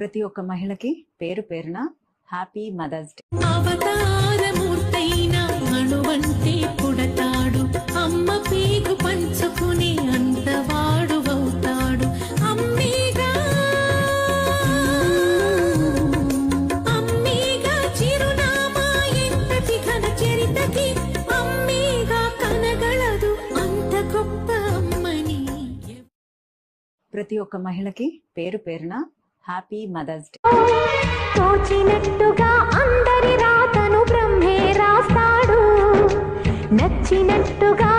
ప్రతి ఒక్క మహిళకి పేరు పేరున హ్యాపీ మదర్స్ డే. అవతారమూర్తైన అణువంటే పుడతాడు, అమ్మ పీకు పంచుకునే అంతవాడు అవుతాడు. అమ్మేగా అమ్మేగా చిరునామా ఎంతటి ఘన చరితకి, అమ్మేగా కనగలదు అంత గొప్ప అమ్మని. ప్రతి ఒక్క మహిళకి పేరు పేరున హ్యాపీ మదర్స్ డే. తోచినట్టుగా అందరి రాతను బ్రహ్మే రాస్తాడు, నచ్చినట్టుగా